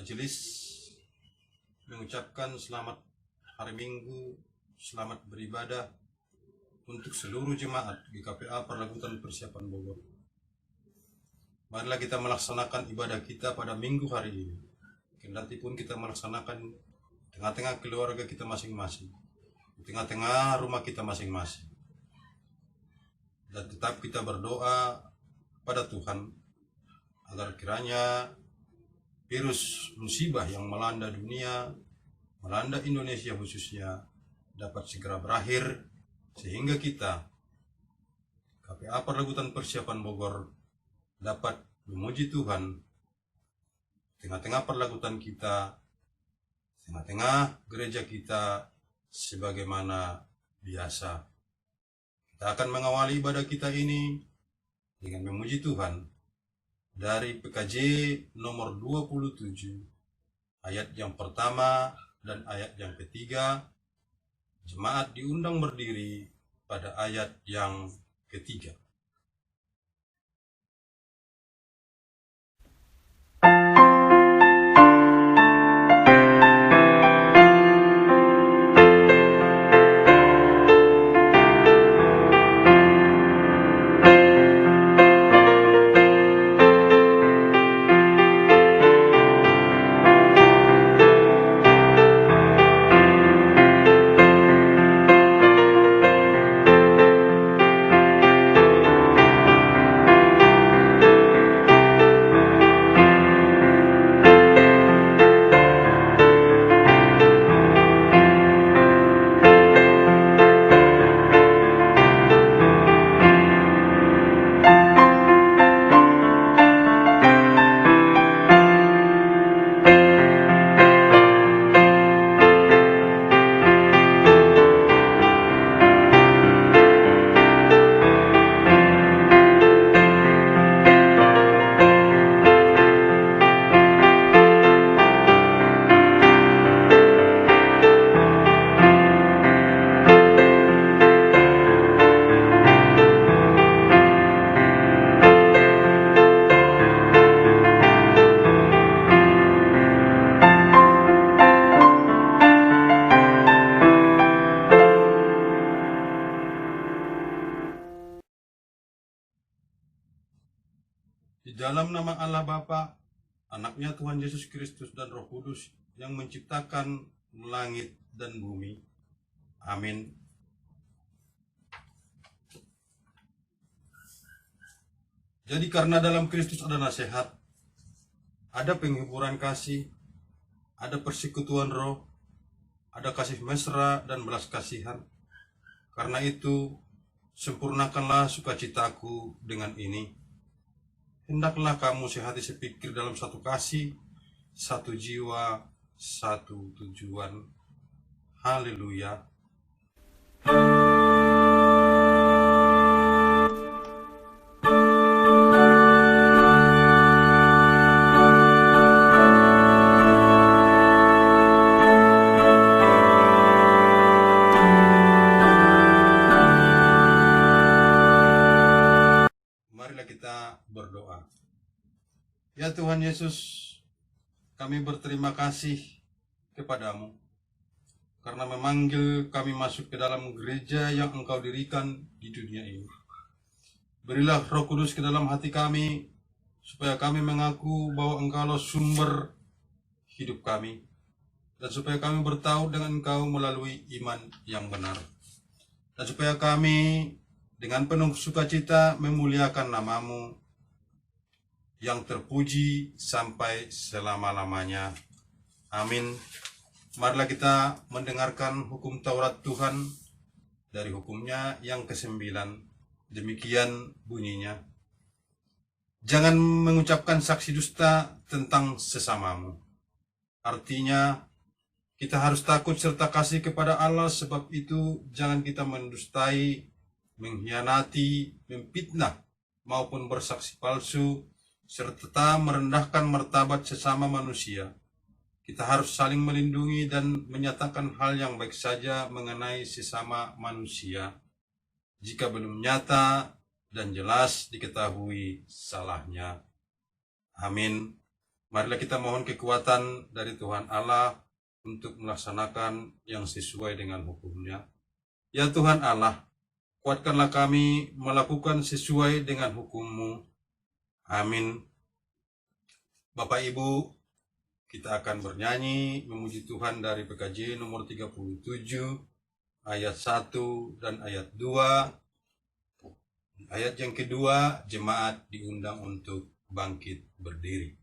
majelis mengucapkan selamat hari Minggu, selamat beribadah untuk seluruh jemaat GKPA Perlagutan Persiapan Bogor. Marilah kita melaksanakan ibadah kita pada minggu hari ini. Kendati pun kita melaksanakan tengah-tengah keluarga kita masing-masing, di tengah-tengah rumah kita masing-masing. Dan tetap kita berdoa pada Tuhan agar kiranya virus musibah yang melanda dunia, melanda Indonesia khususnya, dapat segera berakhir, sehingga kita, KPA Perlagutan Persiapan Bogor, dapat memuji Tuhan tengah-tengah perlagutan kita, tengah-tengah gereja kita, sebagaimana biasa. Kita akan mengawali ibadah kita ini dengan memuji Tuhan dari PKJ nomor 27, ayat yang pertama dan ayat yang ketiga. Jemaat diundang berdiri pada ayat yang ketiga. Di dalam nama Allah Bapa, Anaknya Tuhan Yesus Kristus dan Roh Kudus yang menciptakan langit dan bumi. Amin. Jadi karena dalam Kristus ada nasihat, ada penghiburan kasih, ada persekutuan roh, ada kasih mesra dan belas kasihan. Karena itu, sempurnakanlah sukacitaku dengan ini. Hendaklah kamu sehati sepikir dalam satu kasih, satu jiwa, satu tujuan. Haleluya. Berdoa. Ya Tuhan Yesus, kami berterima kasih kepadamu karena memanggil kami masuk ke dalam gereja yang Engkau dirikan di dunia ini. Berilah Roh Kudus ke dalam hati kami supaya kami mengaku bahwa Engkaulah sumber hidup kami, dan supaya kami bertaut dengan Engkau melalui iman yang benar, dan supaya kami dengan penuh sukacita memuliakan nama-Mu yang terpuji sampai selama-lamanya. Amin. Marilah kita mendengarkan hukum Taurat Tuhan dari hukumnya yang ke-9. Demikian bunyinya. Jangan mengucapkan saksi dusta tentang sesamamu. Artinya, kita harus takut serta kasih kepada Allah, sebab itu jangan kita mendustai, mengkhianati, memfitnah, maupun bersaksi palsu, serta merendahkan martabat sesama manusia. Kita harus saling melindungi dan menyatakan hal yang baik saja mengenai sesama manusia, jika belum nyata dan jelas diketahui salahnya. Amin. Marilah kita mohon kekuatan dari Tuhan Allah untuk melaksanakan yang sesuai dengan hukum-Nya. Ya Tuhan Allah, kuatkanlah kami melakukan sesuai dengan hukum-Mu. Amin. Bapak Ibu, kita akan bernyanyi memuji Tuhan dari PKJ nomor 37, ayat 1 dan ayat 2. Ayat yang kedua, jemaat diundang untuk bangkit berdiri.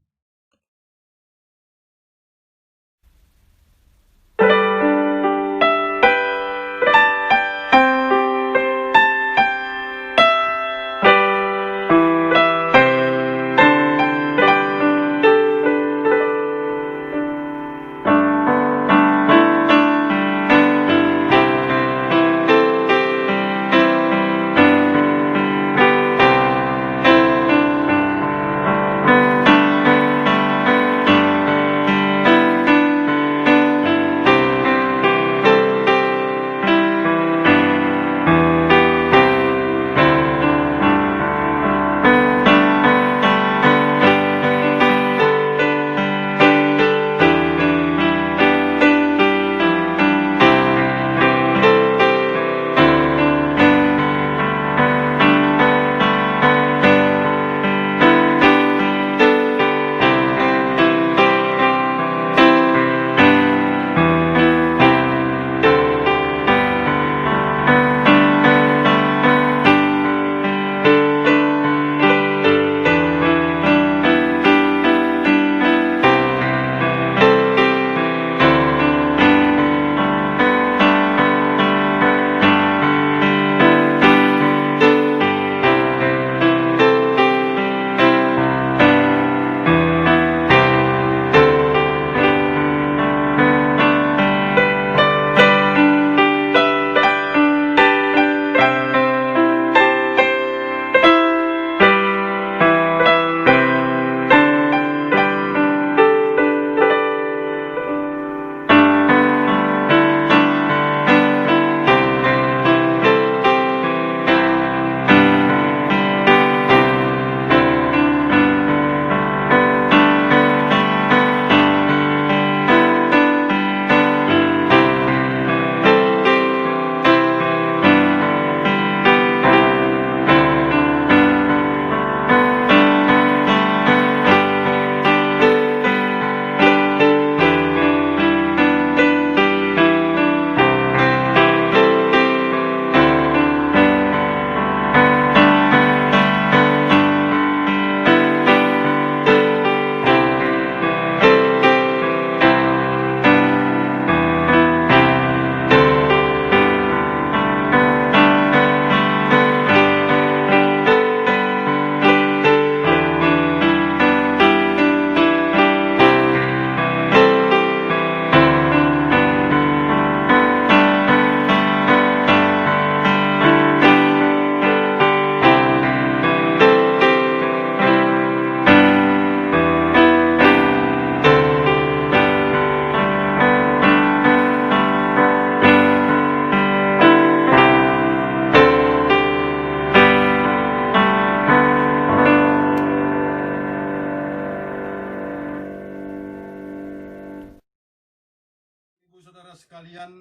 Saudara sekalian,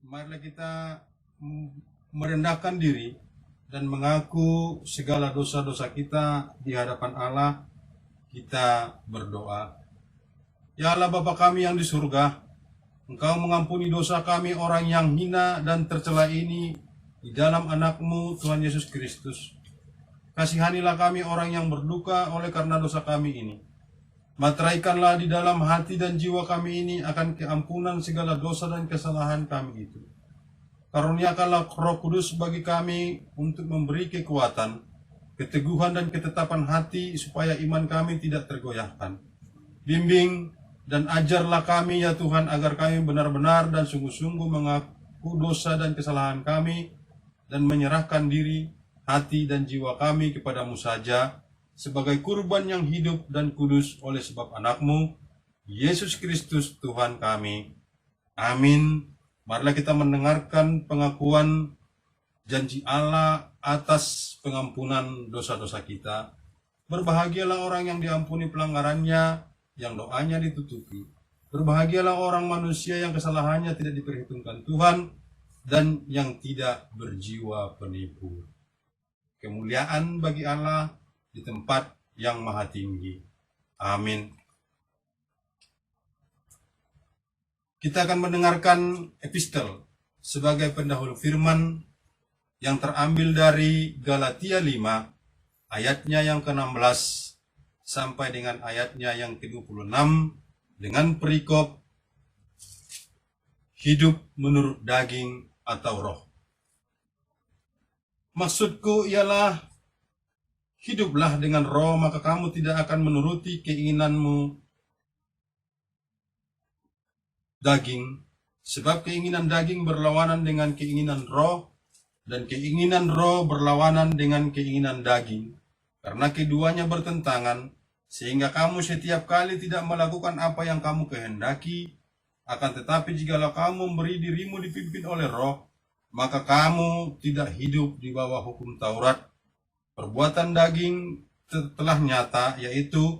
marilah kita merendahkan diri dan mengaku segala dosa-dosa kita di hadapan Allah. Kita berdoa. Ya Allah Bapa kami yang di surga, Engkau mengampuni dosa kami orang yang hina dan tercela ini di dalam anak-Mu Tuhan Yesus Kristus. Kasihanilah kami orang yang berduka oleh karena dosa kami ini. Materaikanlah di dalam hati dan jiwa kami ini akan keampunan segala dosa dan kesalahan kami itu. Karuniakanlah Roh Kudus bagi kami untuk memberi kekuatan, keteguhan dan ketetapan hati supaya iman kami tidak tergoyahkan. Bimbing dan ajarlah kami ya Tuhan agar kami benar-benar dan sungguh-sungguh mengaku dosa dan kesalahan kami dan menyerahkan diri, hati dan jiwa kami kepadamu saja, sebagai kurban yang hidup dan kudus oleh sebab anak-Mu, Yesus Kristus Tuhan kami. Amin. Marilah kita mendengarkan pengakuan janji Allah atas pengampunan dosa-dosa kita. Berbahagialah orang yang diampuni pelanggarannya yang doanya ditutupi. Berbahagialah orang manusia yang kesalahannya tidak diperhitungkan Tuhan dan yang tidak berjiwa penipu. Kemuliaan bagi Allah di tempat yang maha tinggi. Amin. Kita akan mendengarkan epistel sebagai pendahulu firman yang terambil dari Galatia 5 ayatnya yang ke-16 sampai dengan ayatnya yang ke-26 dengan perikop hidup menurut daging atau roh. Maksudku ialah hiduplah dengan roh, maka kamu tidak akan menuruti keinginanmu daging, sebab keinginan daging berlawanan dengan keinginan roh, dan keinginan roh berlawanan dengan keinginan daging, karena keduanya bertentangan, sehingga kamu setiap kali tidak melakukan apa yang kamu kehendaki. Akan tetapi jikalau kamu memberi dirimu dipimpin oleh roh, maka kamu tidak hidup di bawah hukum Taurat. Perbuatan daging telah nyata, yaitu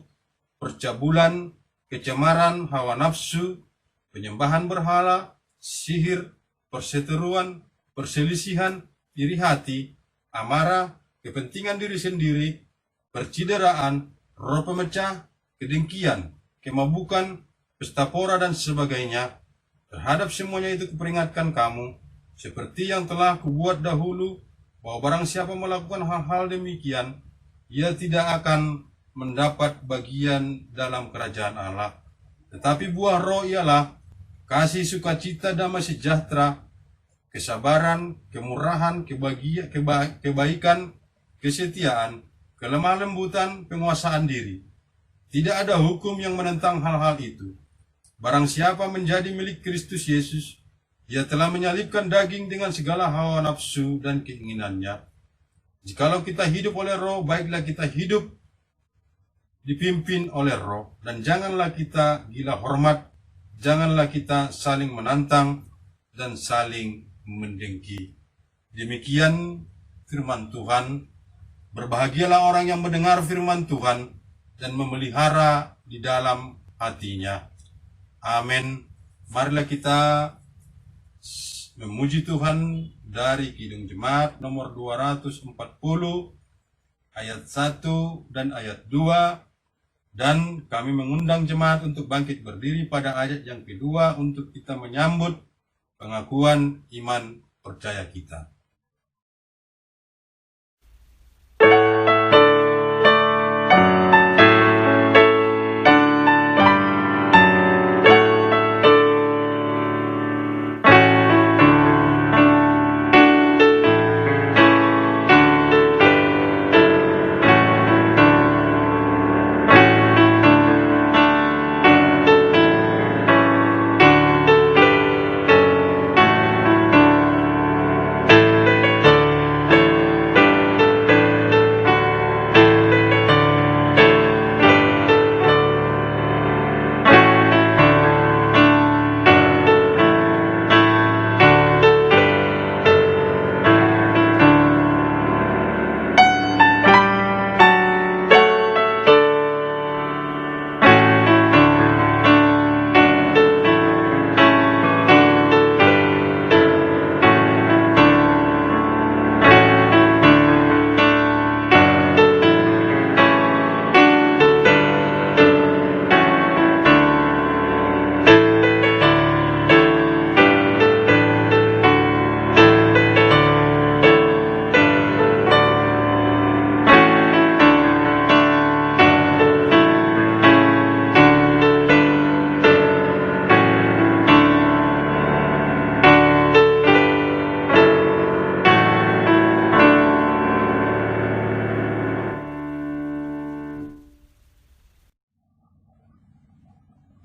percabulan, kecemaran, hawa nafsu, penyembahan berhala, sihir, perseteruan, perselisihan, iri hati, amarah, kepentingan diri sendiri, percideraan, roh pemecah, kedengkian, kemabukan, pesta pora dan sebagainya. Terhadap semuanya itu kuperingatkan kamu, seperti yang telah kubuat dahulu, bahwa barang siapa melakukan hal-hal demikian, ia tidak akan mendapat bagian dalam kerajaan Allah. Tetapi buah roh ialah kasih, sukacita, damai sejahtera, kesabaran, kemurahan, kebaikan, kesetiaan, kelemah lembutan, penguasaan diri. Tidak ada hukum yang menentang hal-hal itu. Barang siapa menjadi milik Kristus Yesus, ia telah menyalibkan daging dengan segala hawa nafsu dan keinginannya. Jikalau kita hidup oleh roh, baiklah kita hidup dipimpin oleh roh. Dan janganlah kita gila hormat, janganlah kita saling menantang dan saling mendengki. Demikian firman Tuhan. Berbahagialah orang yang mendengar firman Tuhan dan memelihara di dalam hatinya. Amin. Marilah kita memuji Tuhan dari Kidung Jemaat nomor 240 ayat 1 dan ayat 2. Dan kami mengundang jemaat untuk bangkit berdiri pada ayat yang kedua untuk kita menyambut pengakuan iman percaya kita.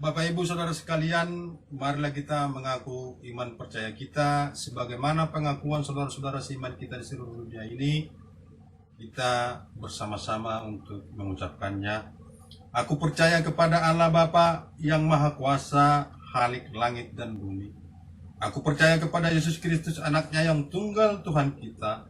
Bapak Ibu Saudara sekalian, marilah kita mengaku iman percaya kita sebagaimana pengakuan saudara-saudara seiman kita di seluruh dunia ini. Kita bersama-sama untuk mengucapkannya. Aku percaya kepada Allah Bapa yang Maha Kuasa, Khalik langit dan bumi. Aku percaya kepada Yesus Kristus, anaknya yang tunggal Tuhan kita,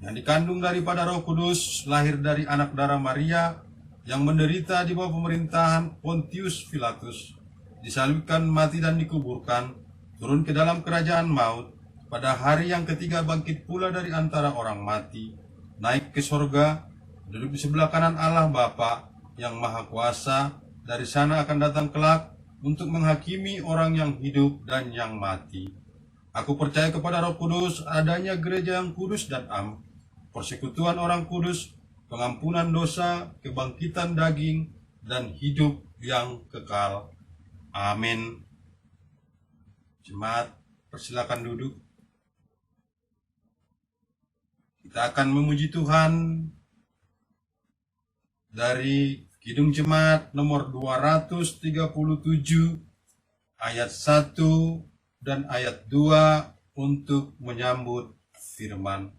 yang dikandung daripada Roh Kudus, lahir dari anak darah Maria, yang menderita di bawah pemerintahan Pontius Pilatus, disalibkan, mati dan dikuburkan, turun ke dalam kerajaan maut, pada hari yang ketiga bangkit pula dari antara orang mati, naik ke sorga, duduk di sebelah kanan Allah Bapa yang Maha Kuasa, dari sana akan datang kelak untuk menghakimi orang yang hidup dan yang mati. Aku percaya kepada Roh Kudus, adanya gereja yang kudus dan am, persekutuan orang kudus, pengampunan dosa, kebangkitan daging, dan hidup yang kekal. Amin. Jemaat, persilakan duduk. Kita akan memuji Tuhan dari Kidung Jemaat nomor 237 ayat 1 dan ayat 2 untuk menyambut firman.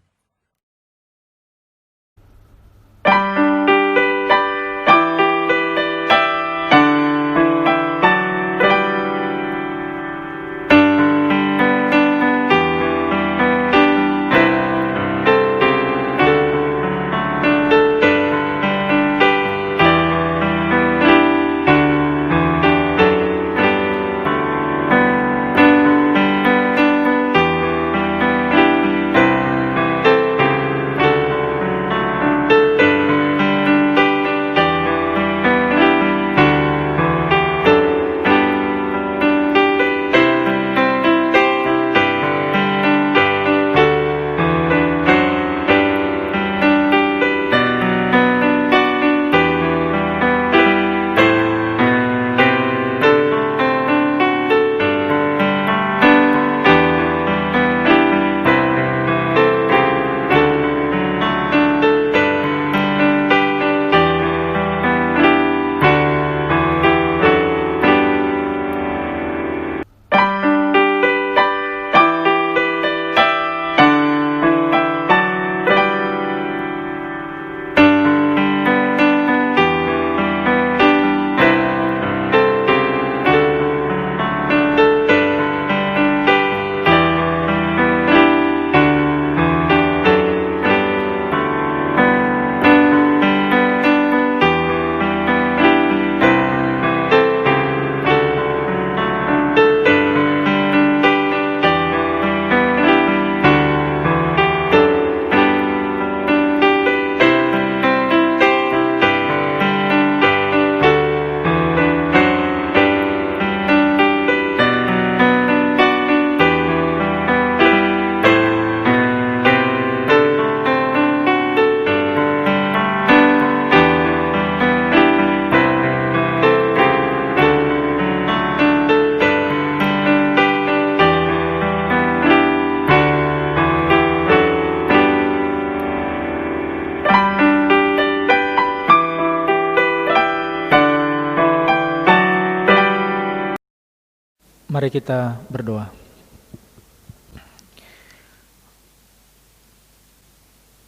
Mari kita berdoa.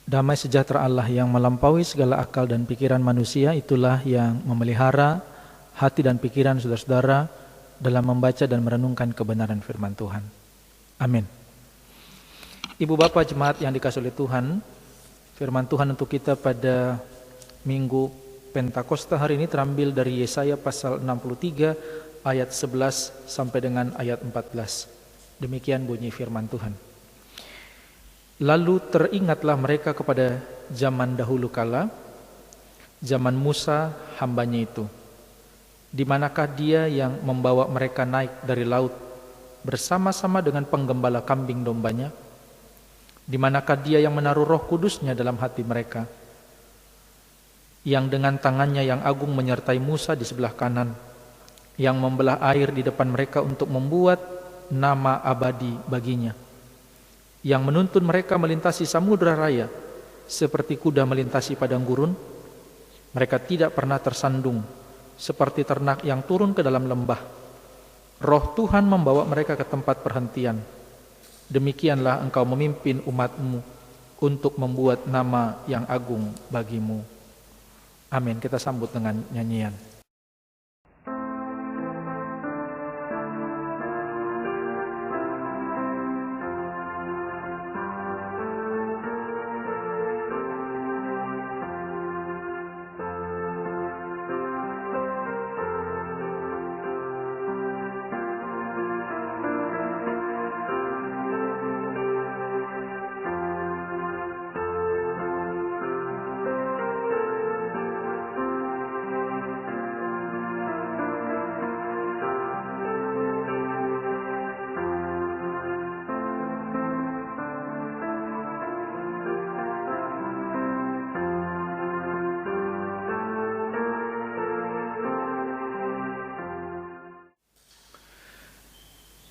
Damai sejahtera Allah yang melampaui segala akal dan pikiran manusia, itulah yang memelihara hati dan pikiran saudara-saudara dalam membaca dan merenungkan kebenaran firman Tuhan. Amin. Ibu Bapak jemaat yang dikasihi oleh Tuhan, firman Tuhan untuk kita pada Minggu Pentakosta hari ini terambil dari Yesaya pasal 63 ayat 11 sampai dengan ayat 14. Demikian bunyi firman Tuhan. Lalu teringatlah mereka kepada zaman dahulu kala, zaman Musa hambanya itu. Di manakah dia yang membawa mereka naik dari laut bersama-sama dengan penggembala kambing dombanya? Di manakah dia yang menaruh Roh Kudusnya dalam hati mereka? Yang dengan tangannya yang agung menyertai Musa di sebelah kanan, yang membelah air di depan mereka untuk membuat nama abadi baginya, yang menuntun mereka melintasi samudera raya seperti kuda melintasi padang gurun. Mereka tidak pernah tersandung seperti ternak yang turun ke dalam lembah. Roh Tuhan membawa mereka ke tempat perhentian. Demikianlah engkau memimpin umat-Mu untuk membuat nama yang agung bagimu. Amin. Kita sambut dengan nyanyian.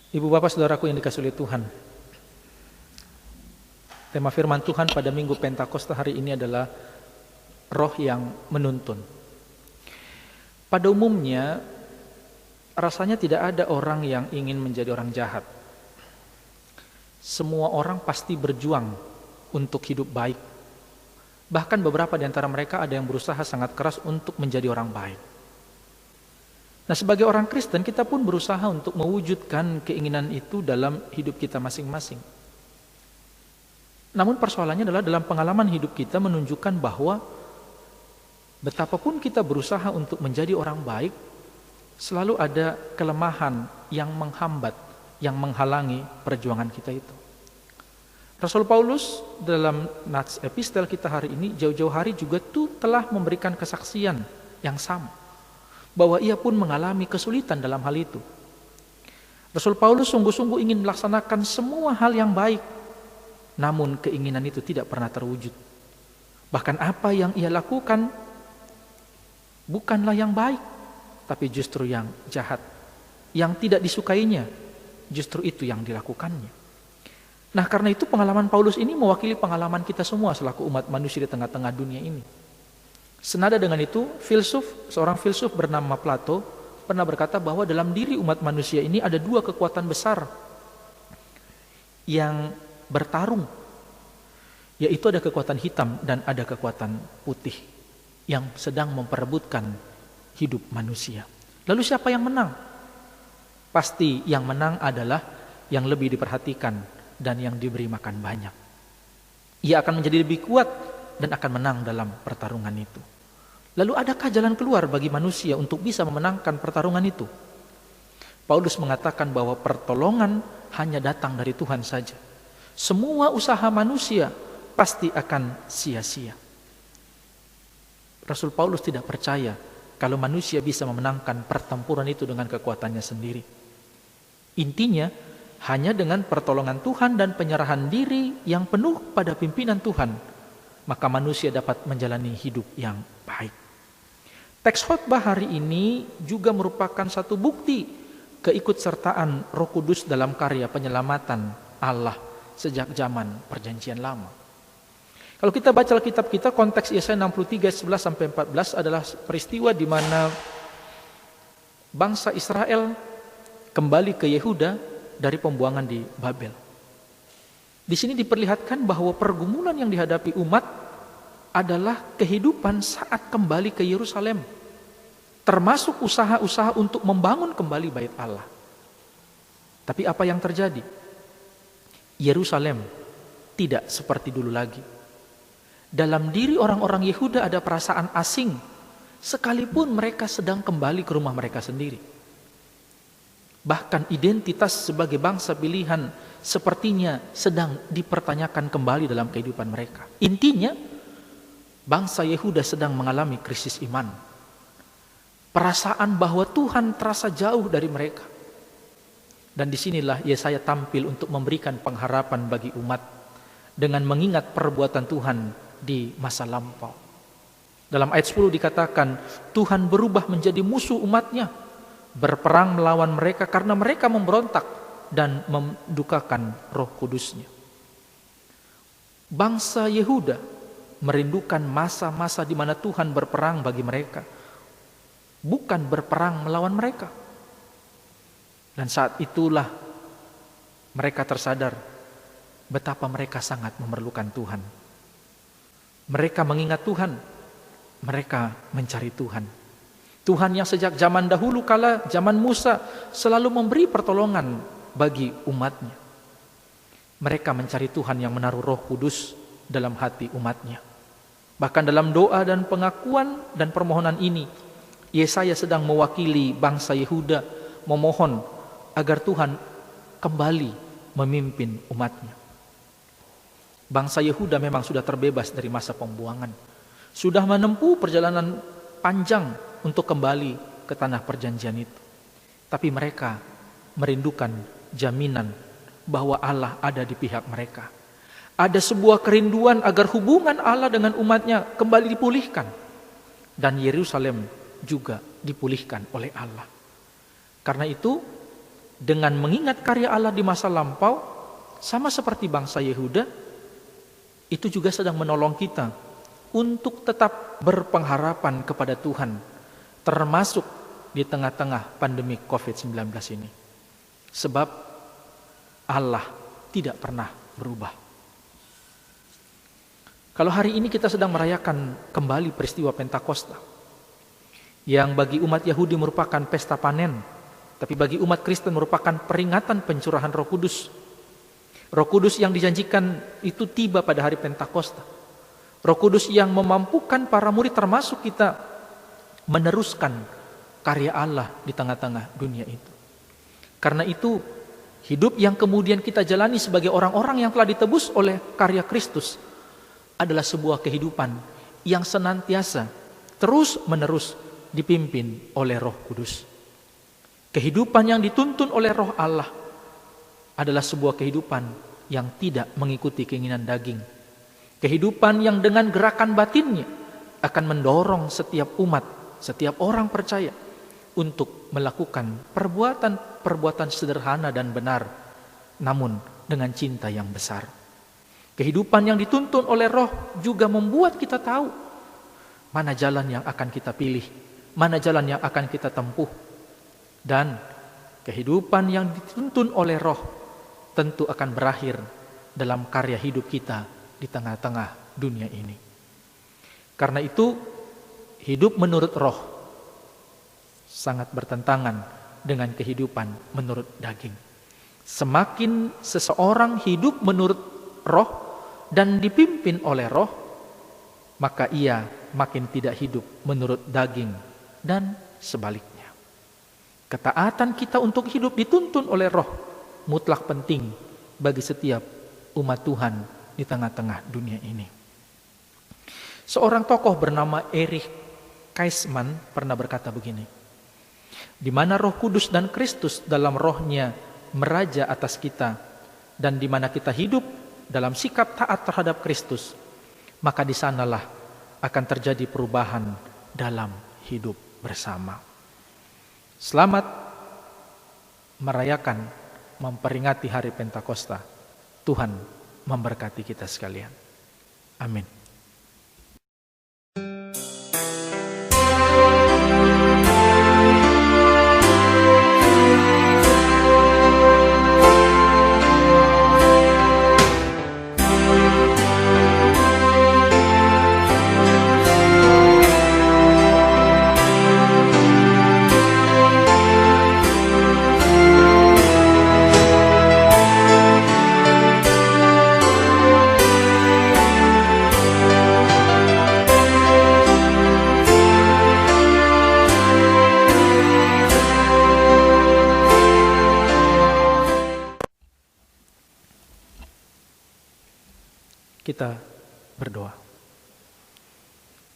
Ibu bapak saudaraku yang dikasihi oleh Tuhan, tema firman Tuhan pada Minggu Pentakosta hari ini adalah roh yang menuntun. Pada umumnya rasanya tidak ada orang yang ingin menjadi orang jahat. Semua orang pasti berjuang untuk hidup baik. Bahkan beberapa di antara mereka ada yang berusaha sangat keras untuk menjadi orang baik. Nah, sebagai orang Kristen kita pun berusaha untuk mewujudkan keinginan itu dalam hidup kita masing-masing. Namun persoalannya adalah dalam pengalaman hidup kita menunjukkan bahwa betapapun kita berusaha untuk menjadi orang baik, selalu ada kelemahan yang menghambat, yang menghalangi perjuangan kita itu. Rasul Paulus dalam nats epistel kita hari ini jauh-jauh hari juga telah memberikan kesaksian yang sama, bahwa ia pun mengalami kesulitan dalam hal itu. Rasul Paulus sungguh-sungguh ingin melaksanakan semua hal yang baik, namun keinginan itu tidak pernah terwujud. Bahkan apa yang ia lakukan bukanlah yang baik, tapi justru yang jahat, yang tidak disukainya, justru itu yang dilakukannya. Nah, karena itu pengalaman Paulus ini mewakili pengalaman kita semua selaku umat manusia di tengah-tengah dunia ini. Senada dengan itu, seorang filsuf bernama Plato pernah berkata bahwa dalam diri umat manusia ini ada dua kekuatan besar yang bertarung, yaitu ada kekuatan hitam dan ada kekuatan putih yang sedang memperebutkan hidup manusia. Lalu siapa yang menang? Pasti yang menang adalah yang lebih diperhatikan dan yang diberi makan banyak. Ia akan menjadi lebih kuat dan akan menang dalam pertarungan itu. Lalu adakah jalan keluar bagi manusia untuk bisa memenangkan pertarungan itu? Paulus mengatakan bahwa pertolongan hanya datang dari Tuhan saja. Semua usaha manusia pasti akan sia-sia. Rasul Paulus tidak percaya kalau manusia bisa memenangkan pertempuran itu dengan kekuatannya sendiri. Intinya, hanya dengan pertolongan Tuhan dan penyerahan diri yang penuh pada pimpinan Tuhan, maka manusia dapat menjalani hidup yang baik. Teks khotbah hari ini juga merupakan satu bukti keikutsertaan Roh Kudus dalam karya penyelamatan Allah sejak zaman Perjanjian Lama. Kalau kita baca Alkitab kita, konteks Yesaya 63 11-14 adalah peristiwa di mana bangsa Israel kembali ke Yehuda dari pembuangan di Babel. Di sini diperlihatkan bahwa pergumulan yang dihadapi umat adalah kehidupan saat kembali ke Yerusalem, termasuk usaha-usaha untuk membangun kembali bait Allah. Tapi apa yang terjadi? Yerusalem tidak seperti dulu lagi. Dalam diri orang-orang Yehuda ada perasaan asing, sekalipun mereka sedang kembali ke rumah mereka sendiri. Bahkan identitas sebagai bangsa pilihan sepertinya sedang dipertanyakan kembali dalam kehidupan mereka. Intinya, bangsa Yehuda sedang mengalami krisis iman. Perasaan bahwa Tuhan terasa jauh dari mereka. Dan disinilah Yesaya tampil untuk memberikan pengharapan bagi umat dengan mengingat perbuatan Tuhan di masa lampau. Dalam ayat 10 dikatakan, Tuhan berubah menjadi musuh umatnya, berperang melawan mereka karena mereka memberontak dan mendukakan Roh Kudusnya. Bangsa Yehuda merindukan masa-masa di mana Tuhan berperang bagi mereka, bukan berperang melawan mereka. Dan saat itulah mereka tersadar betapa mereka sangat memerlukan Tuhan. Mereka mengingat Tuhan, mereka mencari Tuhan. Tuhan yang sejak zaman dahulu kala, zaman Musa, selalu memberi pertolongan bagi umatnya. Mereka mencari Tuhan yang menaruh Roh Kudus dalam hati umatnya. Bahkan dalam doa dan pengakuan dan permohonan ini, Yesaya sedang mewakili bangsa Yehuda, memohon agar Tuhan kembali memimpin umatnya. Bangsa Yehuda memang sudah terbebas dari masa pembuangan, sudah menempuh perjalanan panjang untuk kembali ke tanah perjanjian itu. Tapi mereka merindukan jaminan bahwa Allah ada di pihak mereka. Ada sebuah kerinduan agar hubungan Allah dengan umatnya kembali dipulihkan. Dan Yerusalem juga dipulihkan oleh Allah. Karena itu dengan mengingat karya Allah di masa lampau, sama seperti bangsa Yehuda, itu juga sedang menolong kita untuk tetap berpengharapan kepada Tuhan, termasuk di tengah-tengah pandemi COVID-19 ini. Sebab Allah tidak pernah berubah. Kalau hari ini kita sedang merayakan kembali peristiwa Pentakosta, yang bagi umat Yahudi merupakan pesta panen, tapi bagi umat Kristen merupakan peringatan pencurahan Roh Kudus. Roh Kudus yang dijanjikan itu tiba pada hari Pentakosta. Roh Kudus yang memampukan para murid termasuk kita meneruskan karya Allah di tengah-tengah dunia itu. Karena itu, hidup yang kemudian kita jalani sebagai orang-orang yang telah ditebus oleh karya Kristus adalah sebuah kehidupan yang senantiasa terus-menerus dipimpin oleh Roh Kudus. Kehidupan yang dituntun oleh Roh Allah adalah sebuah kehidupan yang tidak mengikuti keinginan daging. Kehidupan yang dengan gerakan batinnya akan mendorong setiap umat, setiap orang percaya untuk melakukan perbuatan sederhana dan benar, namun dengan cinta yang besar. Kehidupan yang dituntun oleh Roh juga membuat kita tahu mana jalan yang akan kita pilih, mana jalan yang akan kita tempuh. Dan kehidupan yang dituntun oleh Roh tentu akan berakhir dalam karya hidup kita di tengah-tengah dunia ini. Karena itu, hidup menurut Roh sangat bertentangan dengan kehidupan menurut daging. Semakin seseorang hidup menurut Roh dan dipimpin oleh Roh, maka ia makin tidak hidup menurut daging dan sebaliknya. Ketaatan kita untuk hidup dituntun oleh Roh mutlak penting bagi setiap umat Tuhan di tengah-tengah dunia ini. Seorang tokoh bernama Erich Kästmann pernah berkata begini, di mana Roh Kudus dan Kristus dalam rohnya meraja atas kita, dan di mana kita hidup dalam sikap taat terhadap Kristus, maka di sanalah akan terjadi perubahan dalam hidup bersama. Selamat merayakan, memperingati hari Pentakosta. Tuhan memberkati kita sekalian. Amin. Kita berdoa.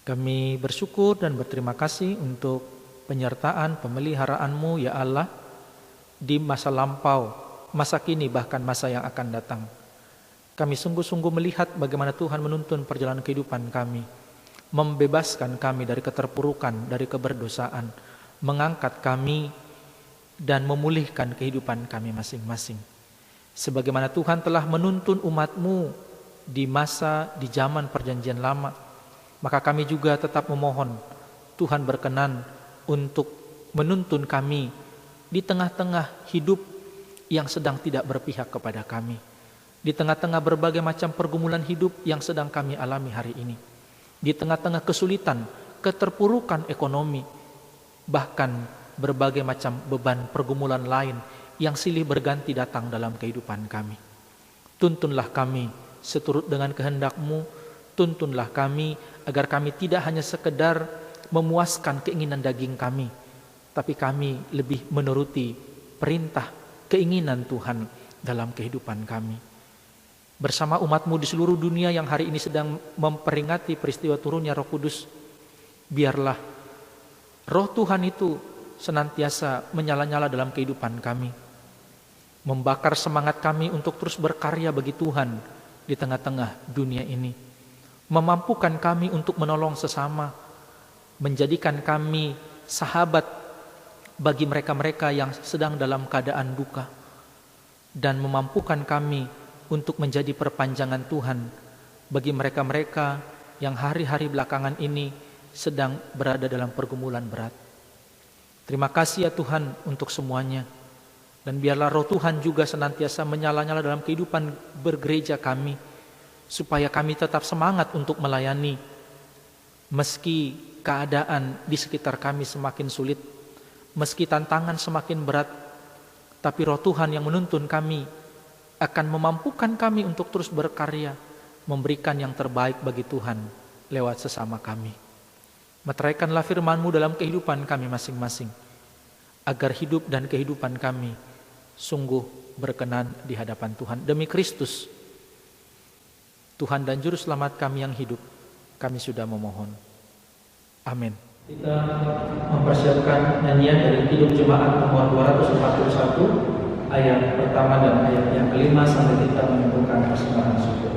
Kami bersyukur dan berterima kasih untuk penyertaan pemeliharaan-Mu ya Allah di masa lampau, masa kini, bahkan masa yang akan datang. Kami sungguh-sungguh melihat bagaimana Tuhan menuntun perjalanan kehidupan kami, membebaskan kami dari keterpurukan, dari keberdosaan, mengangkat kami dan memulihkan kehidupan kami masing-masing. Sebagaimana Tuhan telah menuntun umat-Mu di zaman perjanjian lama, maka kami juga tetap memohon Tuhan berkenan untuk menuntun kami di tengah-tengah hidup yang sedang tidak berpihak kepada kami, di tengah-tengah berbagai macam pergumulan hidup yang sedang kami alami hari ini, di tengah-tengah kesulitan, keterpurukan ekonomi, bahkan berbagai macam beban pergumulan lain yang silih berganti datang dalam kehidupan kami. Tuntunlah kami seturut dengan kehendak-Mu, tuntunlah kami agar kami tidak hanya sekedar memuaskan keinginan daging kami, tapi kami lebih menuruti perintah, keinginan Tuhan dalam kehidupan kami. Bersama umat-Mu di seluruh dunia yang hari ini sedang memperingati peristiwa turunnya Roh Kudus, biarlah Roh Tuhan itu senantiasa menyala-nyala dalam kehidupan kami, membakar semangat kami untuk terus berkarya bagi Tuhan di tengah-tengah dunia ini, memampukan kami untuk menolong sesama, menjadikan kami sahabat bagi mereka-mereka yang sedang dalam keadaan duka, dan memampukan kami untuk menjadi perpanjangan Tuhan bagi mereka-mereka yang hari-hari belakangan ini sedang berada dalam pergumulan berat. Terima kasih ya Tuhan untuk semuanya. Dan biarlah roh Tuhan juga senantiasa menyala-nyala dalam kehidupan bergereja kami, supaya kami tetap semangat untuk melayani, meski keadaan di sekitar kami semakin sulit, meski tantangan semakin berat, tapi roh Tuhan yang menuntun kami akan memampukan kami untuk terus berkarya, memberikan yang terbaik bagi Tuhan lewat sesama kami. Meteraikanlah firman-Mu dalam kehidupan kami masing-masing, agar hidup dan kehidupan kami sungguh berkenan di hadapan Tuhan. Demi Kristus, Tuhan dan Juru Selamat kami yang hidup, kami sudah memohon. Amin. Kita mempersiapkan nyanyian dari Hidup Jemaat nomor 241, ayat pertama dan ayat yang kelima, sampai kita menentukan persembahan syukur.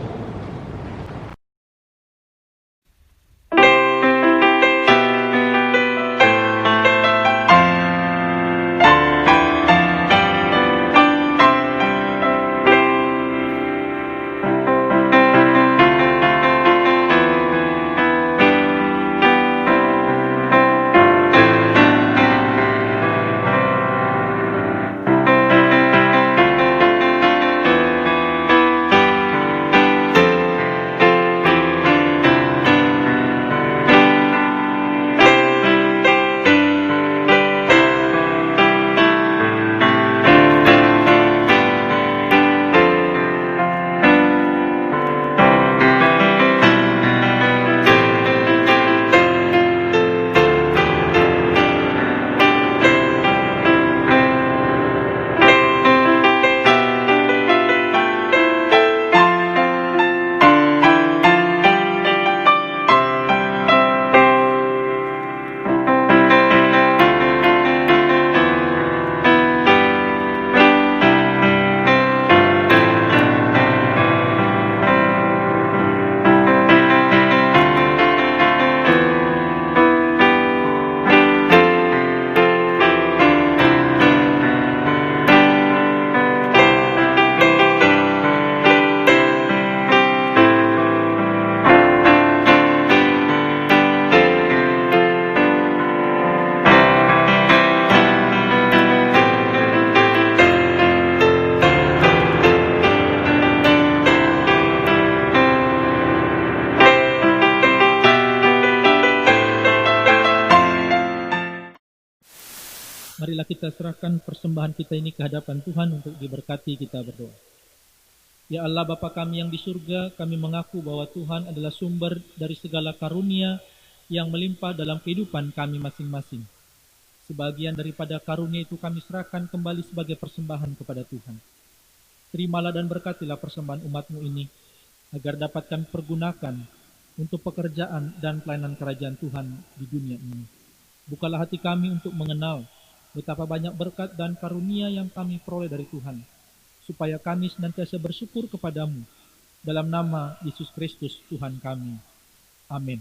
Marilah kita serahkan persembahan kita ini ke hadapan Tuhan untuk diberkati. Kita berdoa. Ya Allah Bapa kami yang di surga, kami mengaku bahwa Tuhan adalah sumber dari segala karunia yang melimpah dalam kehidupan kami masing-masing. Sebagian daripada karunia itu kami serahkan kembali sebagai persembahan kepada Tuhan. Terimalah dan berkatilah persembahan umat-Mu ini, agar dapat kami pergunakan untuk pekerjaan dan pelayanan kerajaan Tuhan di dunia ini. Bukalah hati kami untuk mengenal betapa banyak berkat dan karunia yang kami peroleh dari Tuhan, supaya kami senantiasa bersyukur kepadamu. Dalam nama Yesus Kristus Tuhan kami. Amin.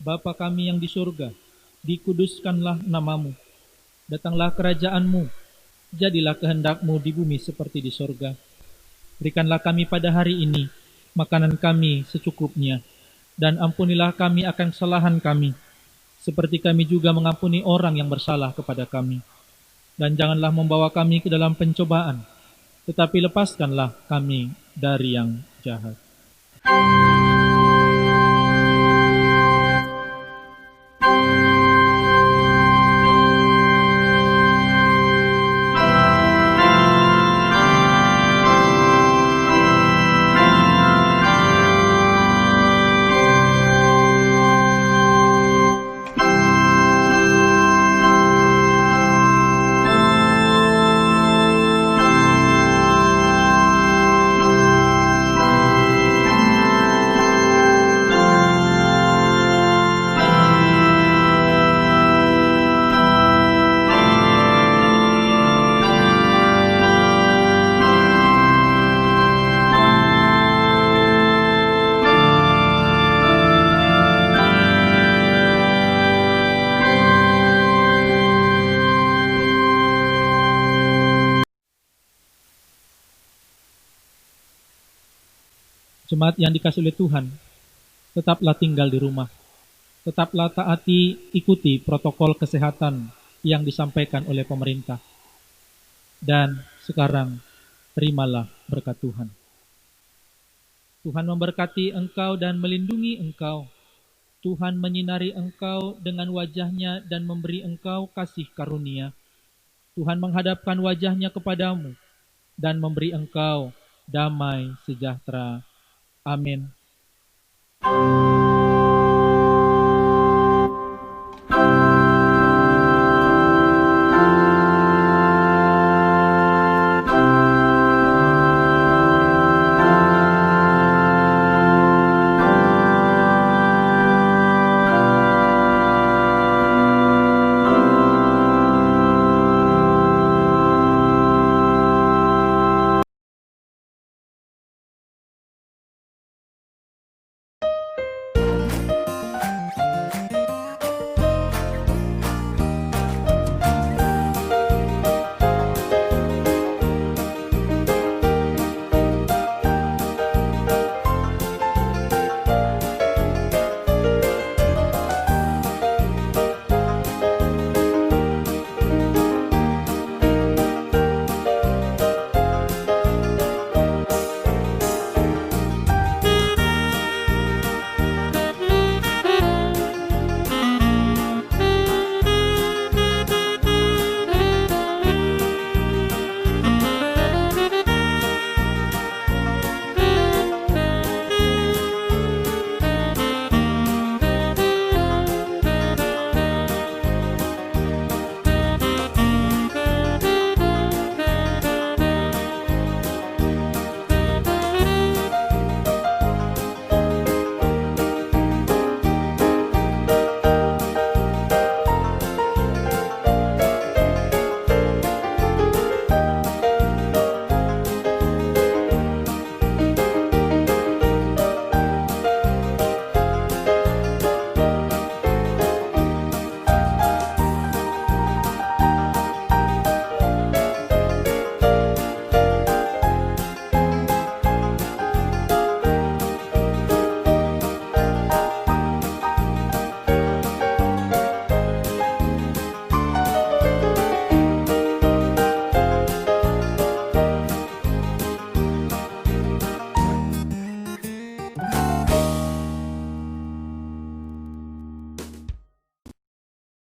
Bapa kami yang di surga, dikuduskanlah namamu, datanglah kerajaanmu, jadilah kehendakmu di bumi seperti di sorga. Berikanlah kami pada hari ini makanan kami secukupnya, dan ampunilah kami akan kesalahan kami, seperti kami juga mengampuni orang yang bersalah kepada kami. Dan janganlah membawa kami ke dalam pencobaan, tetapi lepaskanlah kami dari yang jahat. Jemaat yang dikasihi oleh Tuhan, tetaplah tinggal di rumah. Tetaplah ikuti protokol kesehatan yang disampaikan oleh pemerintah. Dan sekarang, terimalah berkat Tuhan. Tuhan memberkati engkau dan melindungi engkau. Tuhan menyinari engkau dengan wajah-Nya dan memberi engkau kasih karunia. Tuhan menghadapkan wajah-Nya kepadamu dan memberi engkau damai sejahtera. Amin.